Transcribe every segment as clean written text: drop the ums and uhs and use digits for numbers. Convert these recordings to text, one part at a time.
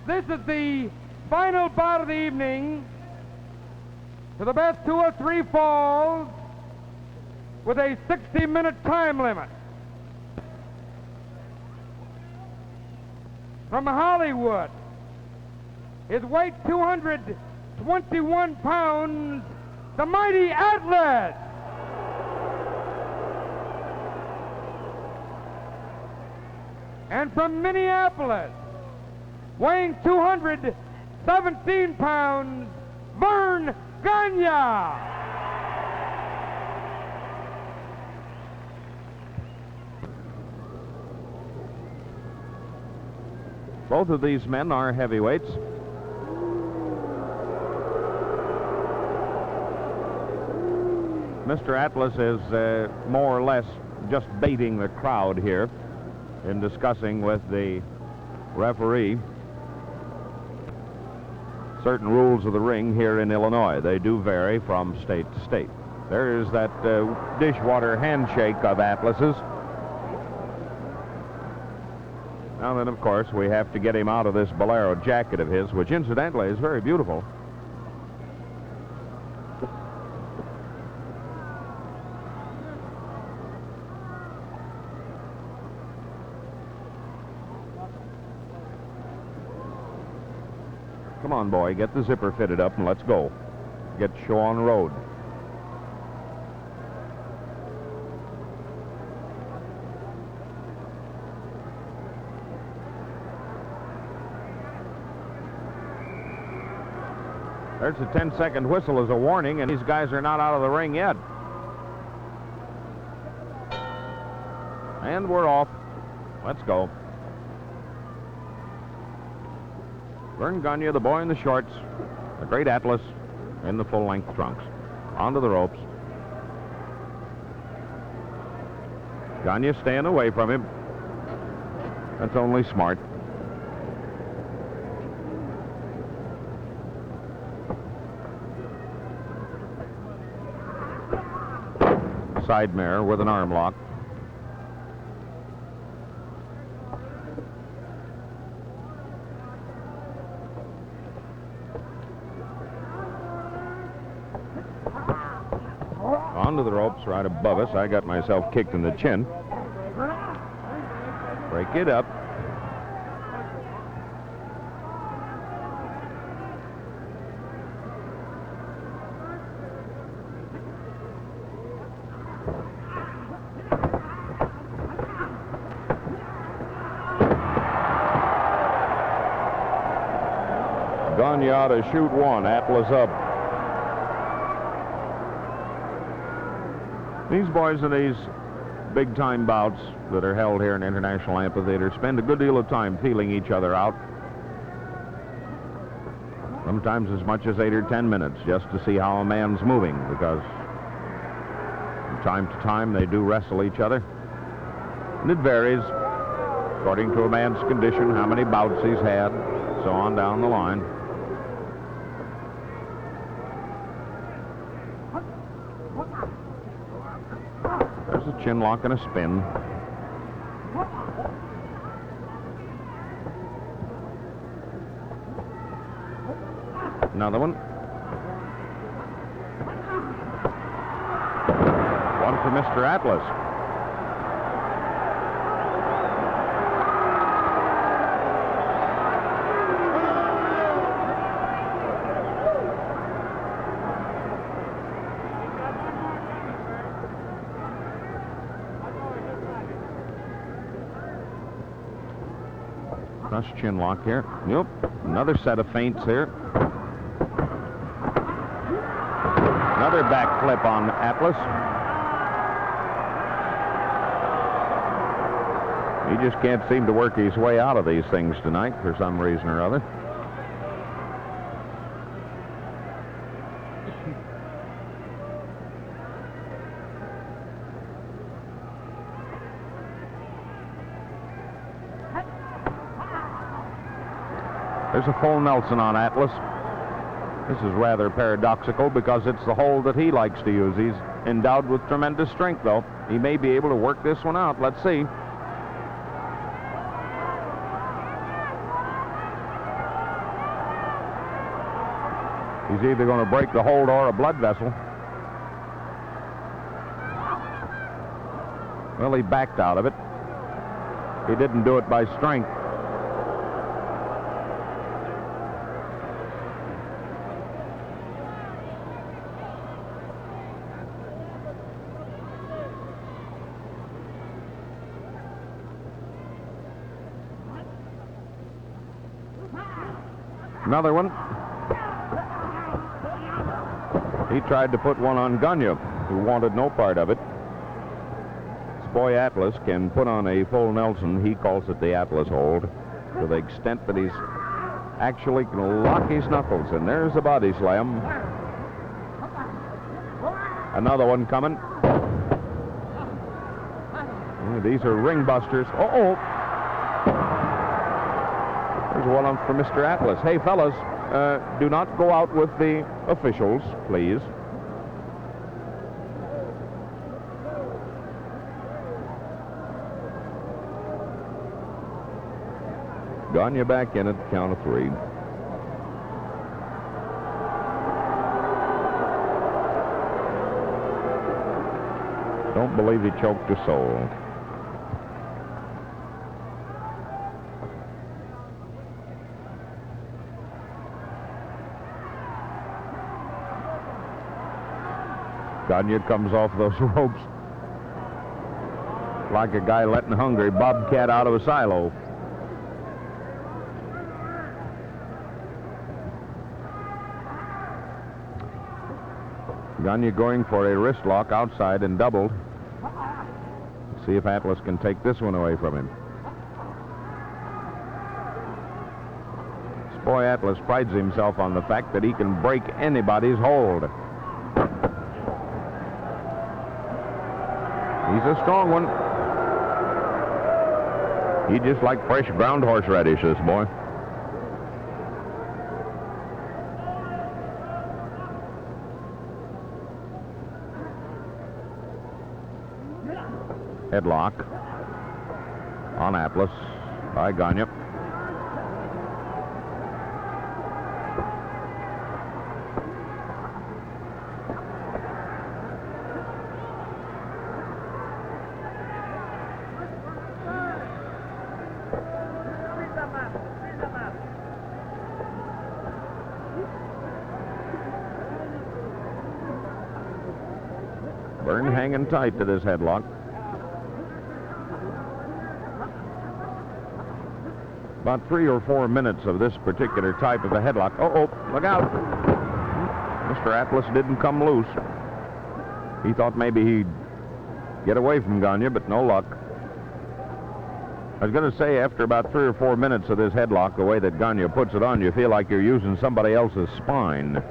This is the final bout of the evening to the best 2 or 3 falls with a 60-minute time limit. From Hollywood, his weight 221 pounds, the mighty Atlas. And from Minneapolis, weighing 217 pounds, Verne Gagne. Both of these men are heavyweights. Mr. Atlas is more or less just baiting the crowd here in discussing with the referee certain rules of the ring here in Illinois. They do vary from state to state. There is that dishwater handshake of Atlas's. Now then, of course, we have to get him out of this bolero jacket of his, which incidentally is very beautiful. Come on, boy, get the zipper fitted up and let's go. Get the show on the road. There's a 10-second whistle as a warning, and these guys are not out of the ring yet. And we're off. Let's go. Verne Gagne, the boy in the shorts, the great Atlas in the full-length trunks. Onto the ropes. Gagne staying away from him. That's only smart. Side mirror with an arm lock. Onto the ropes right above us. I got myself kicked in the chin. Break it up. Gagne ought to shoot one. Atlas up. These boys in these big-time bouts that are held here in International Amphitheatre spend a good deal of time feeling each other out. Sometimes as much as 8 or 10 minutes just to see how a man's moving, because from time to time they do wrestle each other. And it varies according to a man's condition, how many bouts he's had, so on down the line. There's a chin lock and a spin. Another one. One for Mr. Atlas. Crush chin lock here. Yep. Another set of feints here. Another back flip on Atlas. He just can't seem to work his way out of these things tonight for some reason or other. There's a full Nelson on Atlas. This is rather paradoxical because it's the hold that he likes to use. He's endowed with tremendous strength, though. He may be able to work this one out. Let's see. He's either going to break the hold or a blood vessel. Well, he backed out of it. He didn't do it by strength. Another one. He tried to put one on Gagne, who wanted no part of it. This boy Atlas can put on a full Nelson. He calls it the Atlas hold, to the extent that he's actually can lock his knuckles. And there's a body slam. Another one coming. These are ring busters. Uh-oh. There's one on for Mr. Atlas. Hey, fellas, do not go out with the officials, please. Gagne back in at the count of 3. Don't believe he choked a soul. Gagne comes off those ropes like a guy letting a hungry bobcat out of a silo. Gagne going for a wrist lock outside and doubled. See if Atlas can take this one away from him. This boy Atlas prides himself on the fact that he can break anybody's hold. He's a strong one. He just like fresh ground horseradish, this boy. Headlock on Atlas by Gagne. Verne hanging tight to this headlock. About 3 or 4 minutes of this particular type of a headlock. Uh-oh, look out. Mr. Atlas didn't come loose. He thought maybe he'd get away from Gagne, but no luck. I was going to say, after about 3 or 4 minutes of this headlock, the way that Gagne puts it on, you feel like you're using somebody else's spine.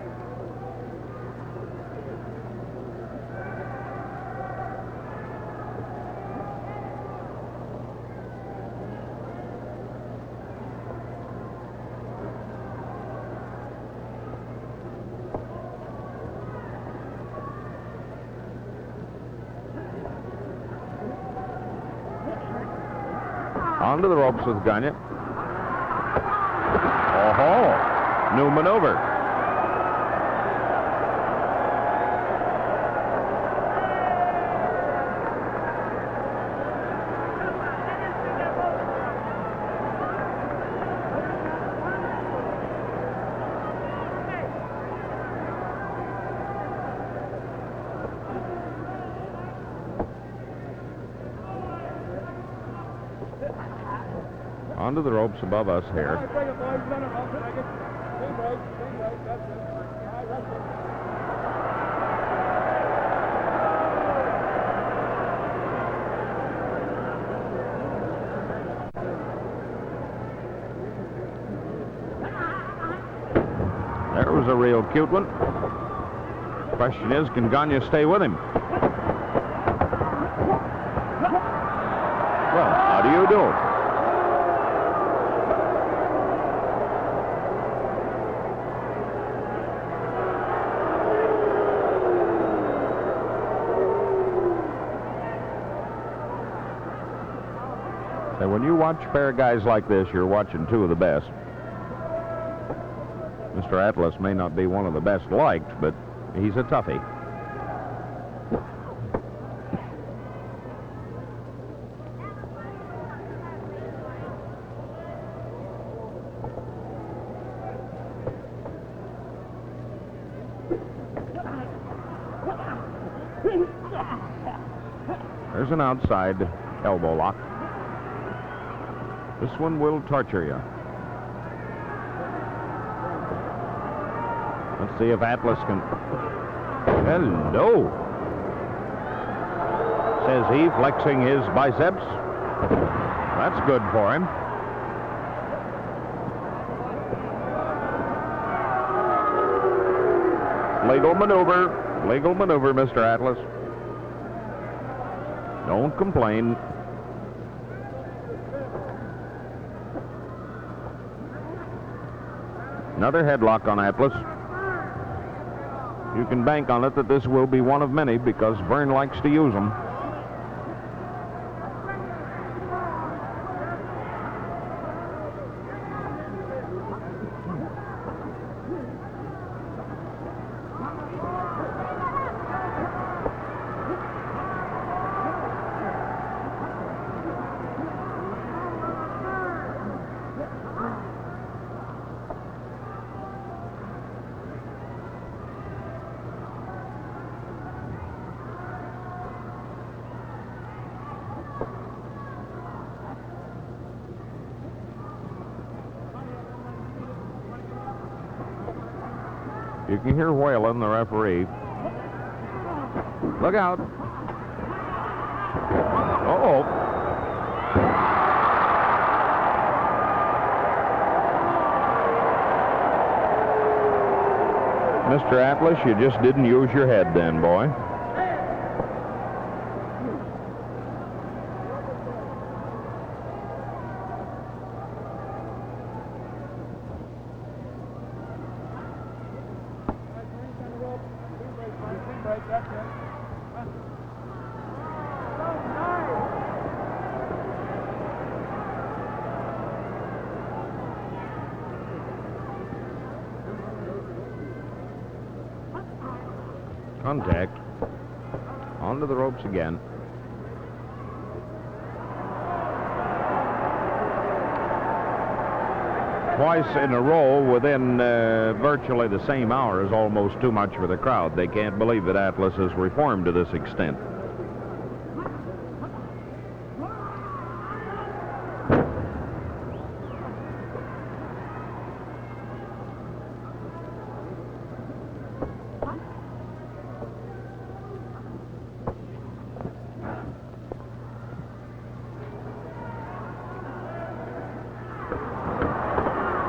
Onto the ropes with Gagne. Oh-ho! New maneuver. Onto the ropes above us here. There was a real cute one. Question is, can Gagne stay with him? Well, how do you do? When you watch a pair of guys like this, you're watching two of the best. Mr. Atlas may not be one of the best liked, but he's a toughie. There's an outside elbow lock. This one will torture you. Let's see if Atlas can... Hello! Says he, flexing his biceps. That's good for him. Legal maneuver, Mr. Atlas. Don't complain. Another headlock on Atlas. You can bank on it that this will be one of many because Verne likes to use them. You can hear Whalen, the referee. Look out. Uh-oh. Mr. Atlas, you just didn't use your head then, boy. Contact. Onto the ropes again. Twice in a row within virtually the same hour is almost too much for the crowd. They can't believe that Atlas has reformed to this extent.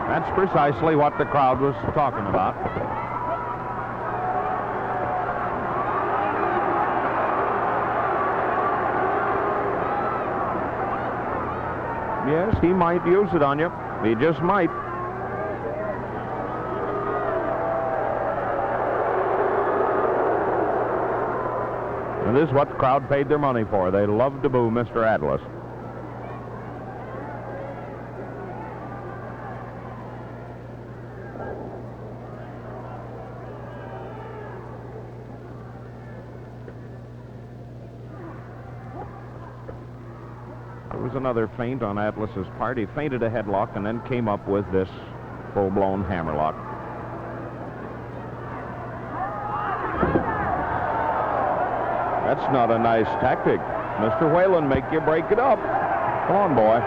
That's precisely what the crowd was talking about. Yes, he might use it on you. He just might. And this is what the crowd paid their money for. They love to boo Mr. Atlas. Another feint on Atlas's part. He feinted a headlock and then came up with this full-blown hammerlock. That's not a nice tactic. Mr. Whalen, make you break it up. Come on, boy.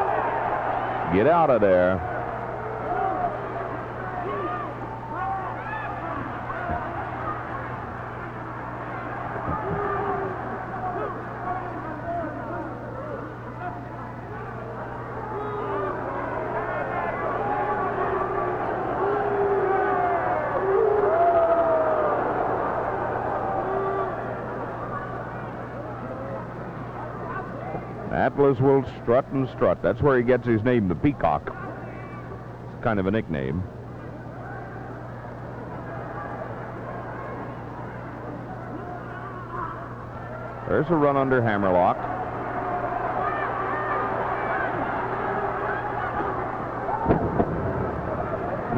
Get out of there. Atlas will strut and strut. That's where he gets his name, the Peacock. It's kind of a nickname. There's a run under hammerlock.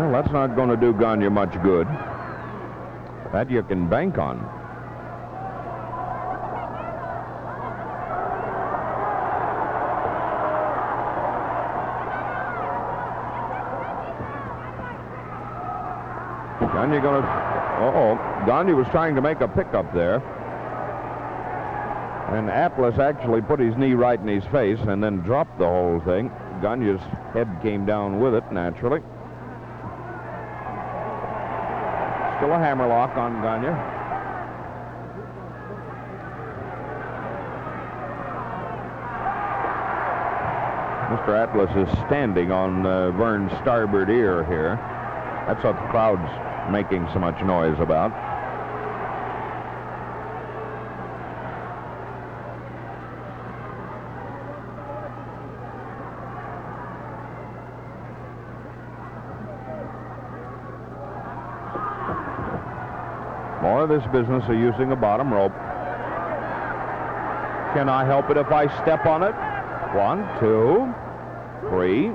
Well, that's not going to do Gagne much good. That you can bank on. Gagne going to... Uh-oh. Gagne was trying to make a pickup there. And Atlas actually put his knee right in his face and then dropped the whole thing. Gagne's head came down with it, naturally. Still a hammerlock on Gagne. Mr. Atlas is standing on Verne's starboard ear here. That's what the crowd's making so much noise about. More of this business of using a bottom rope. Can I help it if I step on it? 1, 2, 3.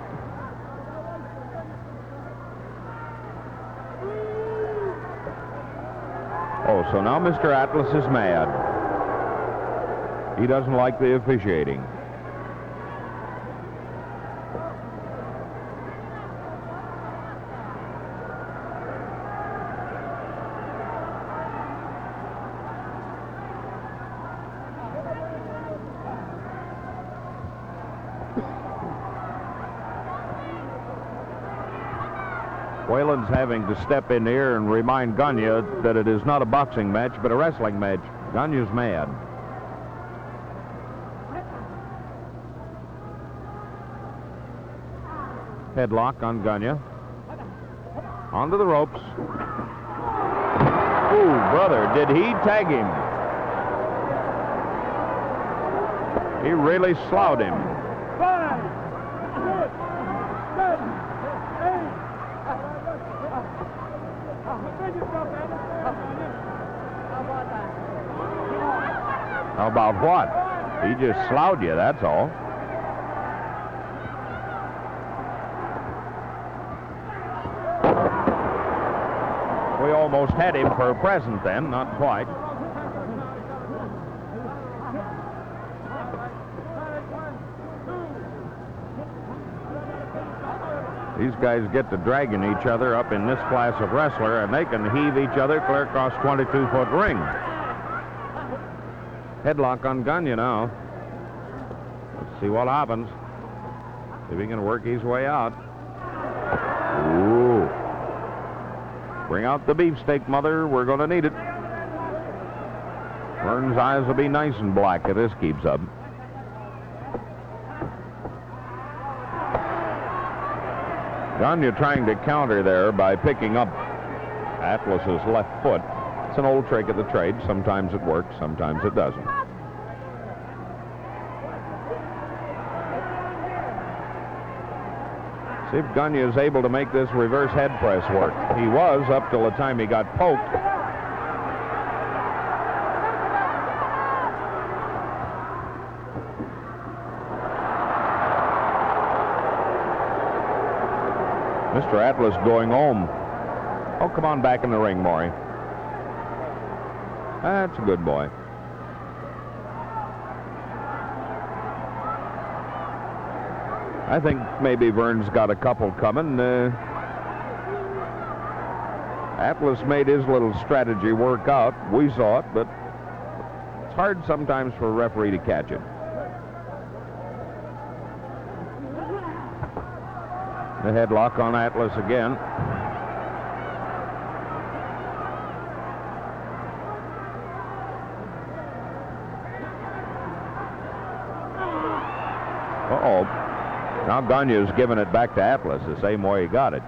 Oh, so now Mr. Atlas is mad. He doesn't like the officiating. Whalen's having to step in here and remind Gagne that it is not a boxing match, but a wrestling match. Gagne's mad. Headlock on Gagne. Onto the ropes. Ooh, brother, did he tag him? He really slouched him. 5, 6, 7, 8. How about what? He just slouched you, that's all. We almost had him for a present then, not quite. These guys get to dragging each other up in this class of wrestler, and they can heave each other clear across 22-foot ring. Headlock on Gagne now. Let's see what happens. See if he can work his way out. Ooh. Bring out the beefsteak, Mother. We're going to need it. Verne's eyes will be nice and black if this keeps up. Gagne trying to counter there by picking up Atlas's left foot. It's an old trick of the trade. Sometimes it works, sometimes it doesn't. See if Gagne is able to make this reverse head press work. He was up till the time he got poked. Mr. Atlas going home. Oh, come on back in the ring, Maury. That's a good boy. I think maybe Verne's got a couple coming. Atlas made his little strategy work out. We saw it, but it's hard sometimes for a referee to catch it. The headlock on Atlas again. Uh-oh. Now Gagne's giving it back to Atlas the same way he got it.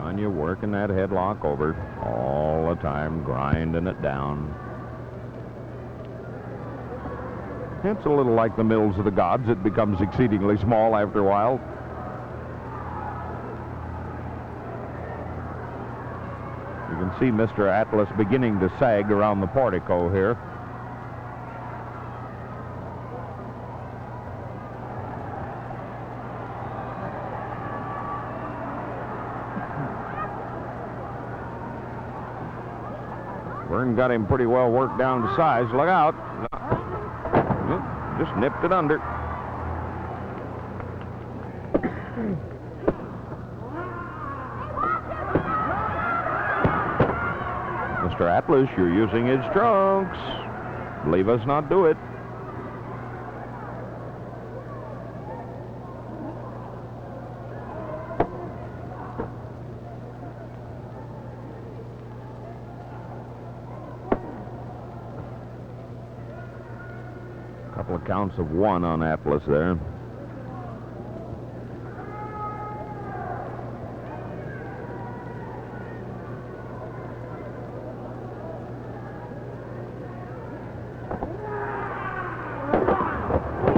Gagne working that headlock over all the time, grinding it down. It's a little like the mills of the gods. It becomes exceedingly small after a while. You can see Mr. Atlas beginning to sag around the portico here. Verne got him pretty well worked down to size. Look out. Just nipped it under. Mr. Atlas, you're using his trunks. Leave us not do it. Couple of counts of 1 on Atlas there.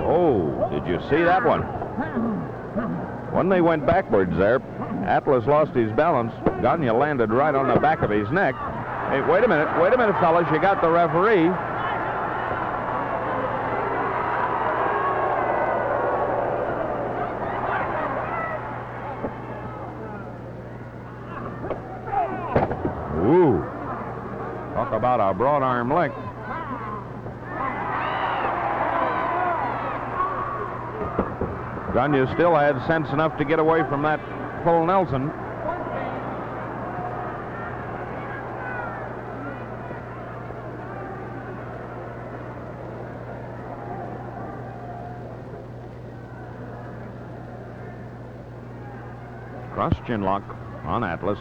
Oh, did you see that one? When they went backwards there, Atlas lost his balance. Gagne landed right on the back of his neck. Hey, wait a minute, fellas, you got the referee. Ooh, talk about a broad arm length. Gagne still had sense enough to get away from that full Nelson. Cross chin lock on Atlas.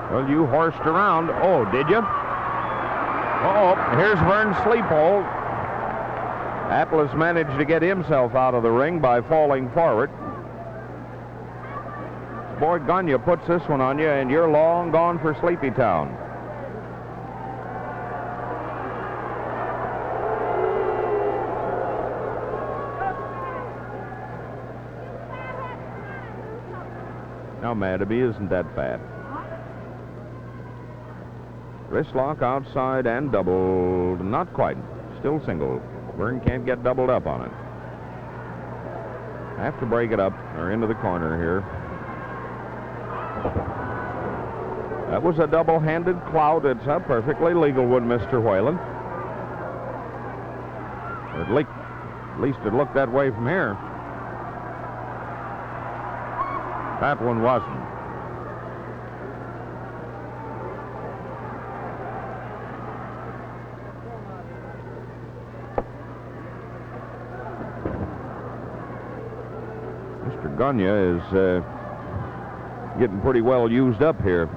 Well, you horsed around. Oh, did you? Uh-oh, here's Verne's sleep hold. Atlas managed to get himself out of the ring by falling forward. Boy, Gagne puts this one on you, and you're long gone for Sleepy Town. Now, Madeby isn't that fat. Wrist lock outside and doubled. Not quite. Still single. Verne can't get doubled up on it. Have to break it up or into the corner here. That was a double-handed clout. It's a perfectly legal one, Mr. Whalen. Or at least it looked that way from here. That one wasn't. Mr. Gagne is getting pretty well used up here.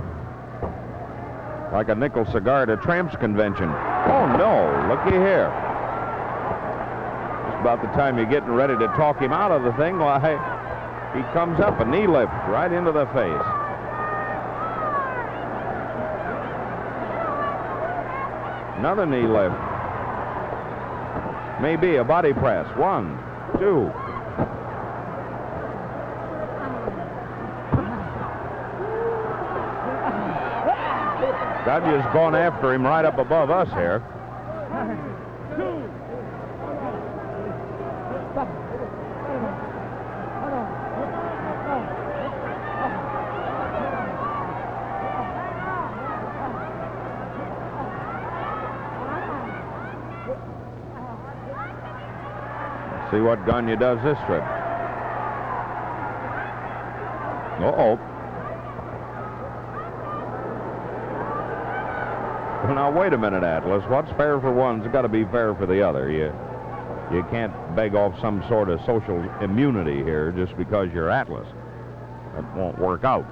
Like a nickel cigar at a tramps convention. Oh, no, looky here. Just about the time you're getting ready to talk him out of the thing, why, he comes up, a knee lift right into the face. Another knee lift. Maybe a body press. 1, 2. Gagne's gone after him right up above us here. See what Gagne does this trip. Uh-oh. Well, now, wait a minute, Atlas. What's fair for one's got to be fair for the other. You can't beg off some sort of social immunity here just because you're Atlas. That won't work out.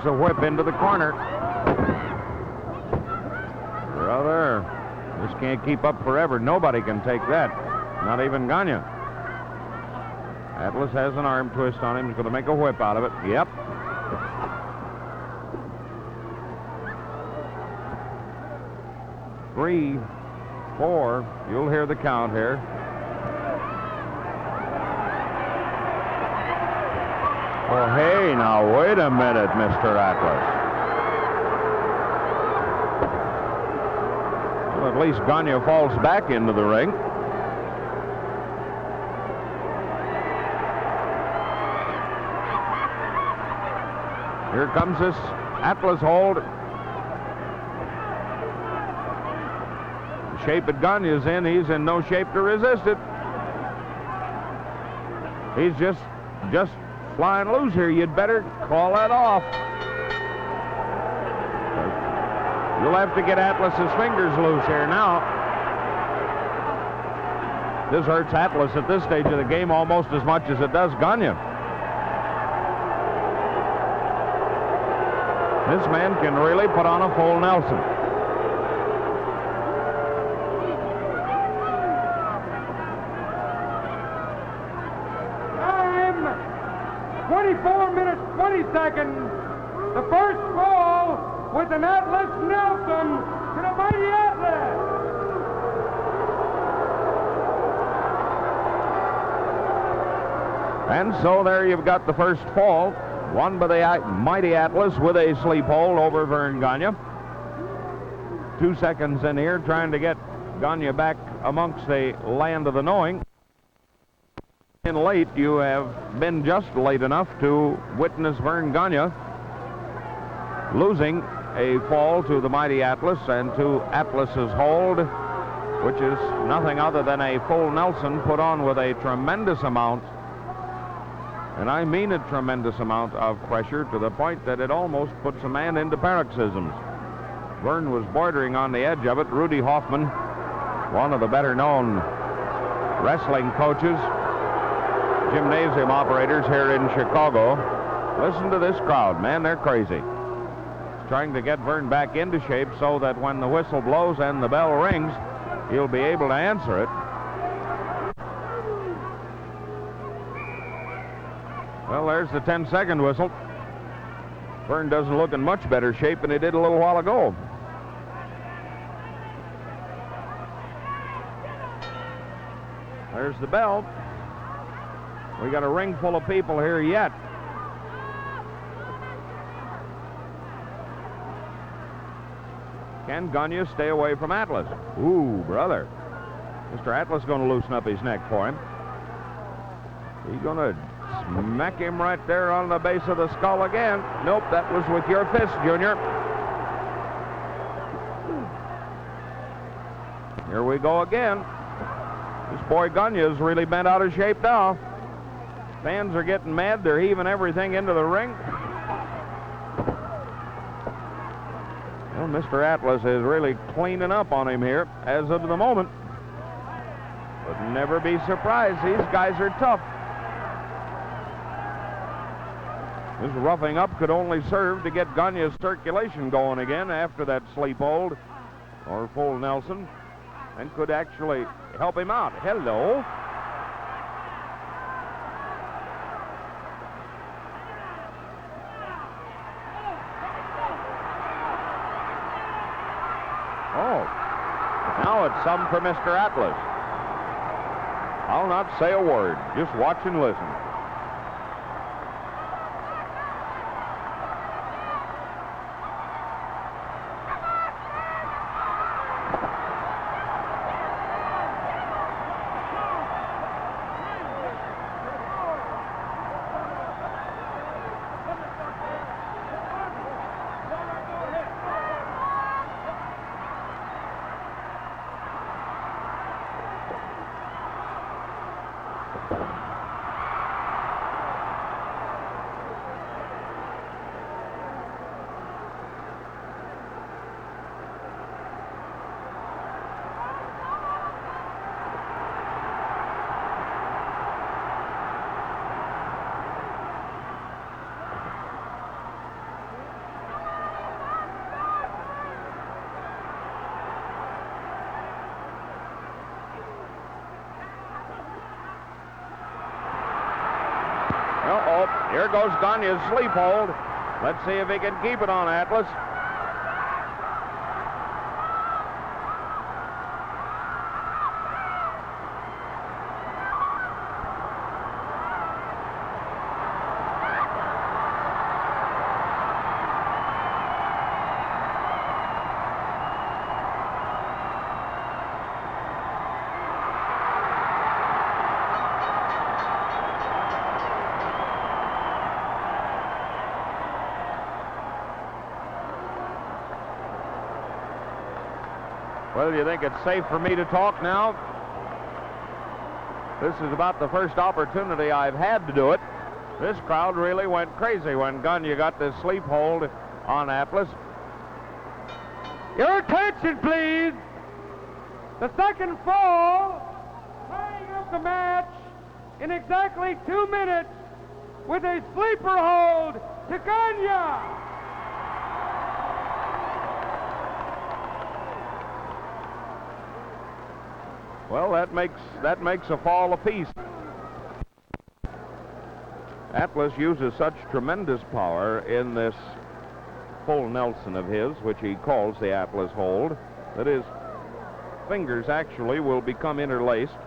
There's a whip into the corner. Brother, this can't keep up forever. Nobody can take that. Not even Gagne. Atlas has an arm twist on him. He's going to make a whip out of it. Yep. Three, four. You'll hear the count here. Oh, hey, now, wait a minute, Mr. Atlas. Well, at least Gagne falls back into the ring. Here comes this Atlas hold. The shape that Gagne is in, he's in no shape to resist it. He's just flying loose here. You'd better call that off. You'll have to get Atlas's fingers loose here now. This hurts Atlas at this stage of the game almost as much as it does Gagne. This man can really put on a full Nelson. Time, 24 minutes, 20 seconds. The first fall with an Atlas Nelson to the mighty Atlas. And so there you've got the first fall. Won by the mighty Atlas with a sleep hold over Verne Gagne. 2 seconds in here trying to get Gagne back amongst the land of the knowing. In late, you have been just late enough to witness Verne Gagne losing a fall to the mighty Atlas and to Atlas's hold, which is nothing other than a full Nelson put on with a tremendous amount, and I mean a tremendous amount of pressure, to the point that it almost puts a man into paroxysms. Verne was bordering on the edge of it. Rudy Hoffman, one of the better-known wrestling coaches, gymnasium operators here in Chicago. Listen to this crowd, man, they're crazy. Trying to get Verne back into shape so that when the whistle blows and the bell rings, he'll be able to answer it. Well, there's the 10-second whistle. Verne doesn't look in much better shape than he did a little while ago. There's the bell. We got a ring full of people here yet. Can Gagne stay away from Atlas? Ooh, brother. Mr. Atlas going to loosen up his neck for him. He's going to smack him right there on the base of the skull again. Nope, that was with your fist, Junior. Here we go again. This boy Gagne is really bent out of shape now. Fans are getting mad. They're heaving everything into the ring. Well, Mr. Atlas is really cleaning up on him here as of the moment. But never be surprised. These guys are tough. This roughing up could only serve to get Gagne's circulation going again after that sleep hold or full Nelson, and could actually help him out. Hello. Oh, now it's some for Mr. Atlas. I'll not say a word. Just watch and listen. Uh-oh. Here goes Gagne's sleep hold. Let's see if he can keep it on Atlas. Well, do you think it's safe for me to talk now? This is about the first opportunity I've had to do it. This crowd really went crazy when Gagne got this sleep hold on Atlas. Your attention, please. The second fall, tying up the match in exactly 2 minutes with a sleeper hold to Gagne. Well, that makes a fall apiece. Atlas uses such tremendous power in this full Nelson of his, which he calls the Atlas hold, that his fingers actually will become interlaced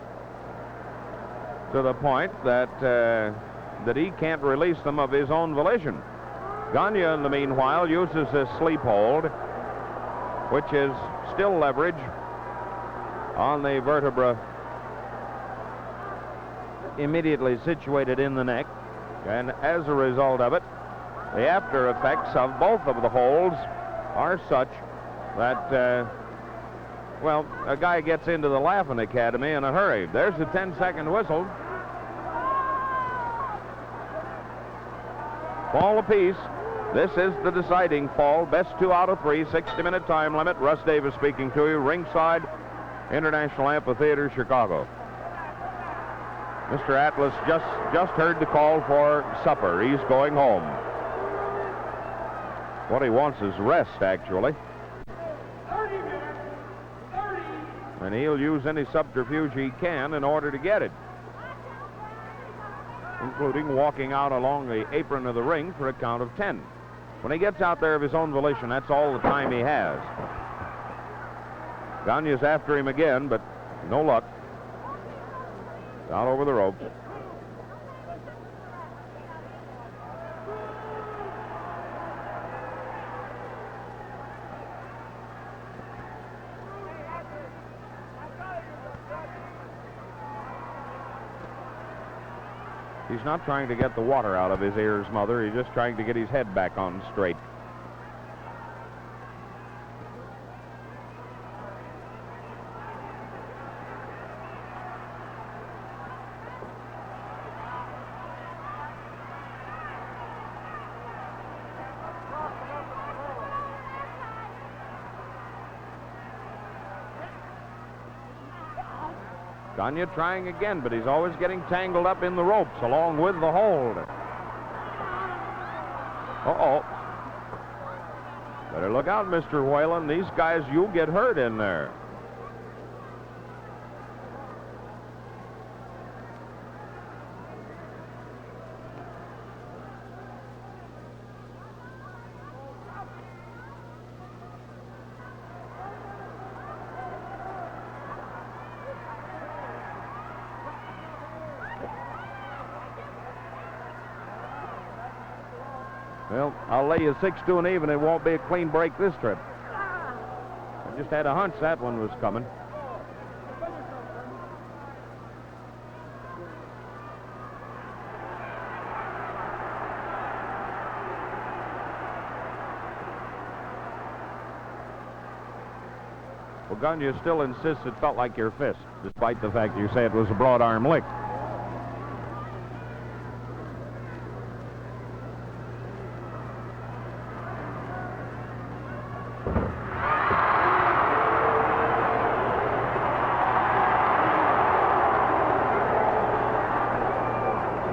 to the point that that he can't release them of his own volition. Gagne, in the meanwhile, uses this sleep hold, which is still leverage on the vertebra immediately situated in the neck, and as a result of it, the after effects of both of the holds are such that, well, a guy gets into the Laughing Academy in a hurry. There's the 10-second whistle. Fall apiece. This is the deciding fall. Best 2 out of 3, 60-minute time limit. Russ Davis speaking to you, ringside, International Amphitheatre, Chicago. Mr. Atlas just heard the call for supper. He's going home. What he wants is rest, actually. 30 minutes. 30. And he'll use any subterfuge he can in order to get it, including walking out along the apron of the ring for a count of 10. When he gets out there of his own volition, that's all the time he has. Gagne's after him again, but no luck. Out over the ropes. He's not trying to get the water out of his ears, Mother. He's just trying to get his head back on straight. Gagne trying again, but he's always getting tangled up in the ropes along with the hold. Uh-oh. Better look out, Mr. Whalen. These guys, you'll get hurt in there. Well, I'll lay you 6 to an even. It won't be a clean break this trip. I just had a hunch that one was coming. Well, Gagne still insists it felt like your fist, despite the fact you say it was a broad arm lick.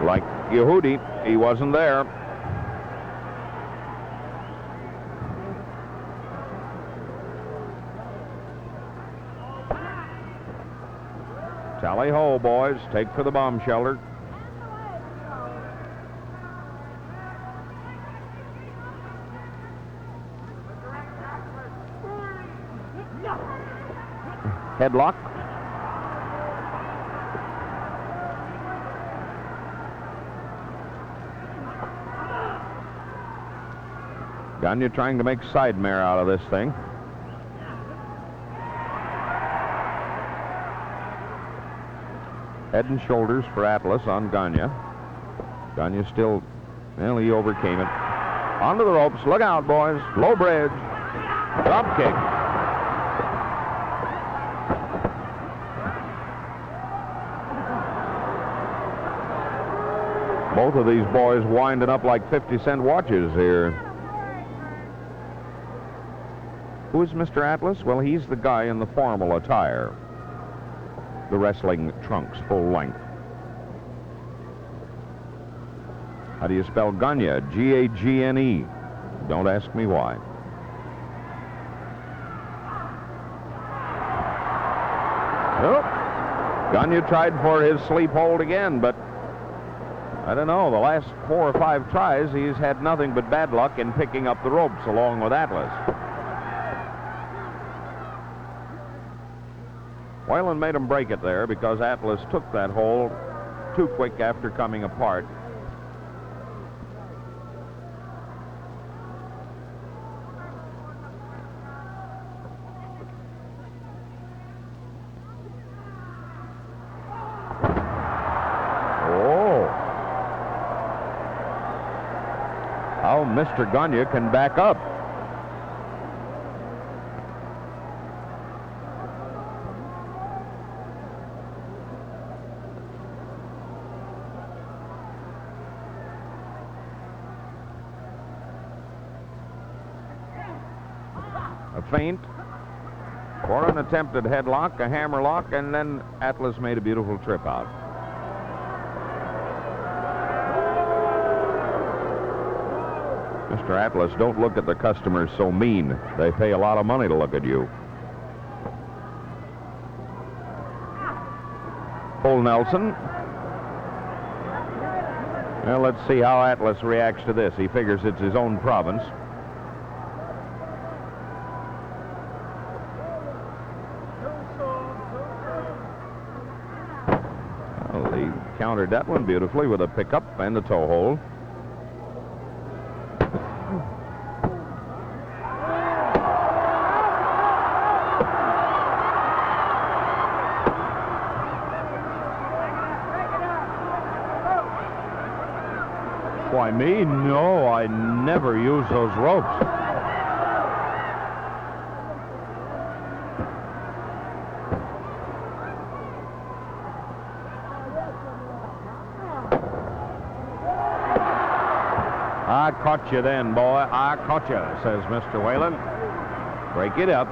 Like Yehudi, he wasn't there. Tally ho, boys. Take for the bomb shelter. headlock. Gagne trying to make side mare out of this thing. Head and shoulders for Atlas on Gagne. Gagne still, well, he overcame it. Onto the ropes. Look out, boys. Low bridge. Drop kick. Both of these boys winding up like 50-cent watches here. Who is Mr. Atlas? Well, he's the guy in the formal attire. The wrestling trunks, full length. How do you spell Gagne? G-A-G-N-E. Don't ask me why. Oh, Gagne tried for his sleep hold again, but I don't know. The last 4 or 5 tries, he's had nothing but bad luck in picking up the ropes along with Atlas. Whalen made him break it there because Atlas took that hold too quick after coming apart. Oh. How Mr. Gagne can back up. Feint for an attempted headlock, a hammerlock, and then Atlas made a beautiful trip out. Mr. Atlas, don't look at the customers so mean. They pay a lot of money to look at you. Full Nelson. Well, let's see how Atlas reacts to this. He figures it's his own province. Countered that one beautifully with a pickup and a toe hold. Why, me? No, I never use those ropes. I caught you then, boy. I caught you, says Mr. Whalen. Break it up.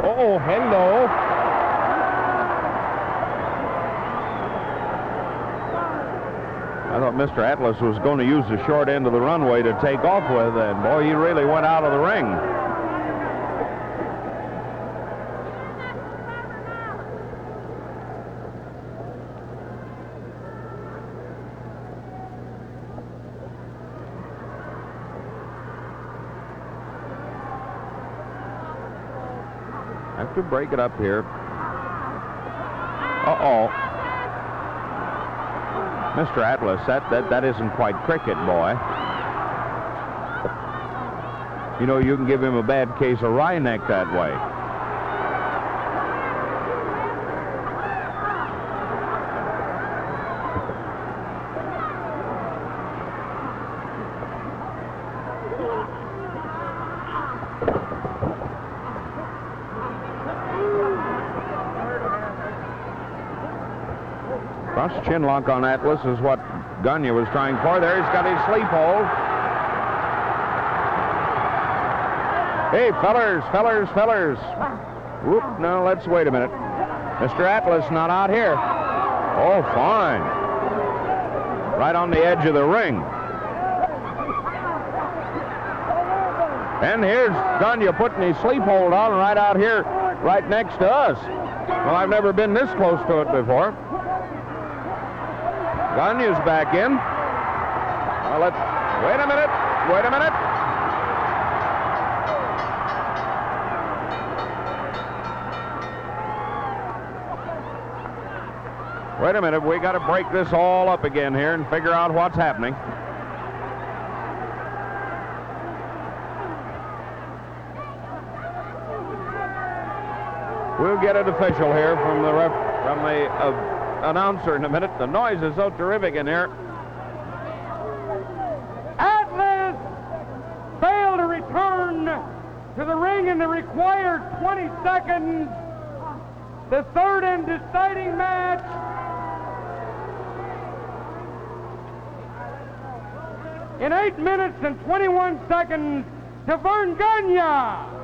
Oh, hello. I thought Mr. Atlas was going to use the short end of the runway to take off with, and boy, he really went out of the ring. Have to break it up here. Uh-oh. Mr. Atlas, that isn't quite cricket, boy. You know, you can give him a bad case of wry neck that way. Cross chin lock on Atlas is what Gagne was trying for. There, he's got his sleep hold. Hey, fellers. Whoop, now let's wait a minute. Mr. Atlas not out here. Oh, fine. right on the edge of the ring. And here's Gagne putting his sleep hold on right out here, right next to us. Well, I've never been this close to it before. Gagne's back in. Well, wait a minute. Wait a minute. Wait a minute. We got to break this all up again here and figure out what's happening. We'll get it official here from the announcer in a minute. The noise is so terrific in here. Atlas failed to return to the ring in the required 20 seconds. The third and deciding match. In 8 minutes and 21 seconds to Verne Gagne.